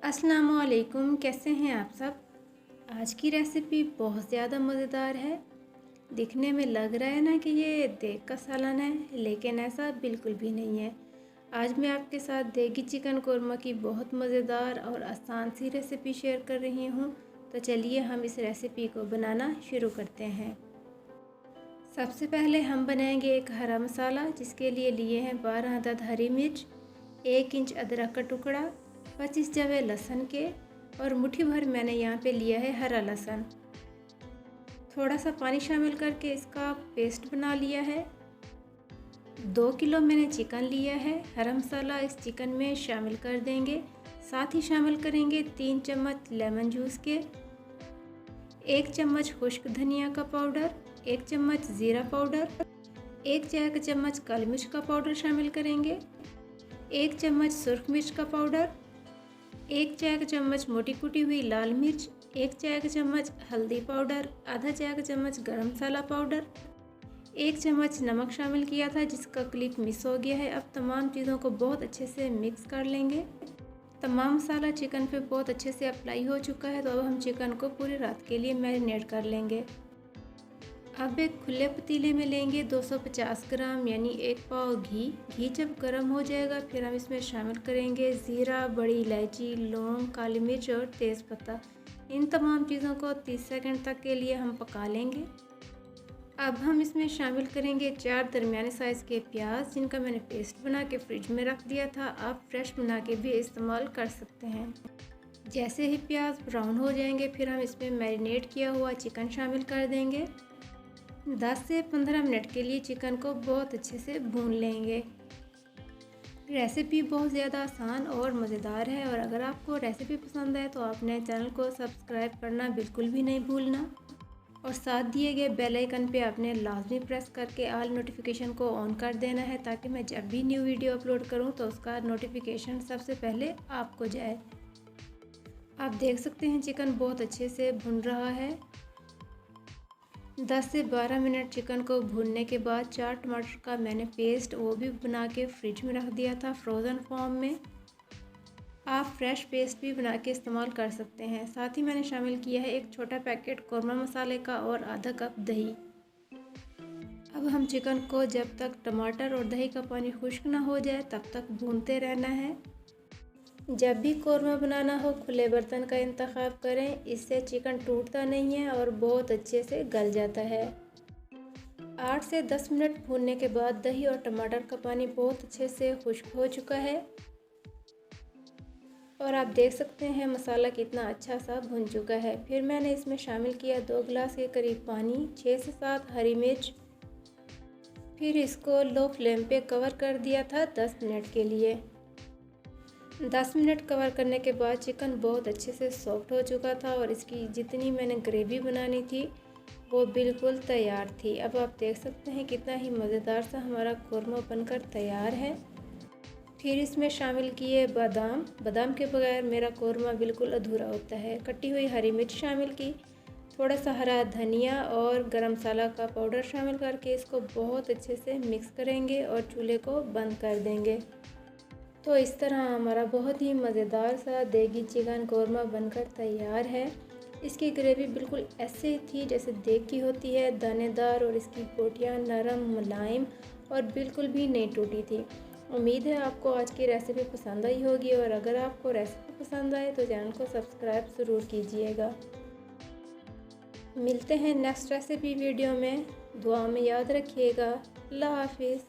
अस्सलामुअलैकुम, कैसे हैं आप सब। आज की रेसिपी बहुत ज़्यादा मज़ेदार है। दिखने में लग रहा है ना कि ये देग का सालन है, लेकिन ऐसा बिल्कुल भी नहीं है। आज मैं आपके साथ देगी चिकन कोरमा की बहुत मज़ेदार और आसान सी रेसिपी शेयर कर रही हूँ। तो चलिए हम इस रेसिपी को बनाना शुरू करते हैं। सबसे पहले हम बनाएंगे एक हरा मसाला, जिसके लिए हैं 12 अदद हरी मिर्च, 1 इंच अदरक का टुकड़ा, 25 जवे लहसुन के और मुट्ठी भर मैंने यहाँ पे लिया है हरा लहसुन। थोड़ा सा पानी शामिल करके इसका पेस्ट बना लिया है। 2 किलो मैंने चिकन लिया है। हरा मसाला इस चिकन में शामिल कर देंगे। साथ ही शामिल करेंगे 3 चम्मच लेमन जूस के, 1 चम्मच खुश्क धनिया का पाउडर, 1 चम्मच ज़ीरा पाउडर, 1 चाय का चम्मच काली मिर्च का पाउडर शामिल करेंगे, 1 चम्मच सुर्ख मिर्च का पाउडर, 1 चाय का चम्मच मोटी कुटी हुई लाल मिर्च, 1 चाय का चम्मच हल्दी पाउडर, आधा चाय का चम्मच गरम मसाला पाउडर, 1 चम्मच नमक शामिल किया था जिसका क्लिप मिस हो गया है। अब तमाम चीज़ों को बहुत अच्छे से मिक्स कर लेंगे। तमाम मसाला चिकन पे बहुत अच्छे से अप्लाई हो चुका है। तो अब हम चिकन को पूरी रात के लिए मैरिनेट कर लेंगे। अब एक खुले पतीले में लेंगे 250 ग्राम यानी 1 पाव घी। घी जब गर्म हो जाएगा फिर हम इसमें शामिल करेंगे ज़ीरा, बड़ी इलायची, लौंग, काली मिर्च और तेज़पत्ता। इन तमाम चीज़ों को 30 सेकंड तक के लिए हम पका लेंगे। अब हम इसमें शामिल करेंगे 4 दरमियाने साइज़ के प्याज, जिनका मैंने पेस्ट बना के फ्रिज में रख दिया था। आप फ्रेश बना के भी इस्तेमाल कर सकते हैं। जैसे ही प्याज ब्राउन हो जाएंगे फिर हम इसमें मैरिनेट किया हुआ चिकन शामिल कर देंगे। 10 से 15 मिनट के लिए चिकन को बहुत अच्छे से भून लेंगे। रेसिपी बहुत ज़्यादा आसान और मज़ेदार है और अगर आपको रेसिपी पसंद आए तो आपने चैनल को सब्सक्राइब करना बिल्कुल भी नहीं भूलना और साथ दिए गए बेल आइकन पे आपने लाजमी प्रेस करके ऑल नोटिफिकेशन को ऑन कर देना है, ताकि मैं जब भी न्यू वीडियो अपलोड करूं तो उसका नोटिफिकेशन सबसे पहले आपको जाए। आप देख सकते हैं चिकन बहुत अच्छे से भुन रहा है। 10 से 12 मिनट चिकन को भूनने के बाद 4 टमाटर का मैंने पेस्ट वो भी बना के फ्रिज में रख दिया था फ्रोज़न फॉर्म में। आप फ्रेश पेस्ट भी बना के इस्तेमाल कर सकते हैं। साथ ही मैंने शामिल किया है एक छोटा पैकेट कोरमा मसाले का और आधा कप दही। अब हम चिकन को जब तक टमाटर और दही का पानी खुश्क ना हो जाए तब तक भूनते रहना है। जब भी कोरमा बनाना हो खुले बर्तन का इंतखाब करें, इससे चिकन टूटता नहीं है और बहुत अच्छे से गल जाता है। 8 से 10 मिनट भूनने के बाद दही और टमाटर का पानी बहुत अच्छे से खुश्क हो चुका है और आप देख सकते हैं मसाला कितना अच्छा सा भुन चुका है। फिर मैंने इसमें शामिल किया 2 गिलास के करीब पानी, 6 से 7 हरी मिर्च। फिर इसको लो फ्लेम पे कवर कर दिया था 10 मिनट के लिए। 10 मिनट कवर करने के बाद चिकन बहुत अच्छे से सॉफ्ट हो चुका था और इसकी जितनी मैंने ग्रेवी बनानी थी वो बिल्कुल तैयार थी। अब आप देख सकते हैं कितना ही मज़ेदार सा हमारा कोरमा बनकर तैयार है। फिर इसमें शामिल किए बादाम के बगैर मेरा कोरमा बिल्कुल अधूरा होता है। कटी हुई हरी मिर्च शामिल की, थोड़ा सा हरा धनिया और गरम मसाला का पाउडर शामिल करके इसको बहुत अच्छे से मिक्स करेंगे और चूल्हे को बंद कर देंगे। तो इस तरह हमारा बहुत ही मज़ेदार सा देगी चिकन कोरमा बनकर तैयार है। इसकी ग्रेवी बिल्कुल ऐसे ही थी जैसे देग की होती है, दानेदार, और इसकी बोटियाँ नरम, मुलायम और बिल्कुल भी नहीं टूटी थी। उम्मीद है आपको आज की रेसिपी पसंद आई होगी और अगर आपको रेसिपी पसंद आए तो चैनल को सब्सक्राइब ज़रूर कीजिएगा। मिलते हैं नेक्स्ट रेसिपी वीडियो में। दुआ में याद रखिएगा। अल्लाह हाफिज़।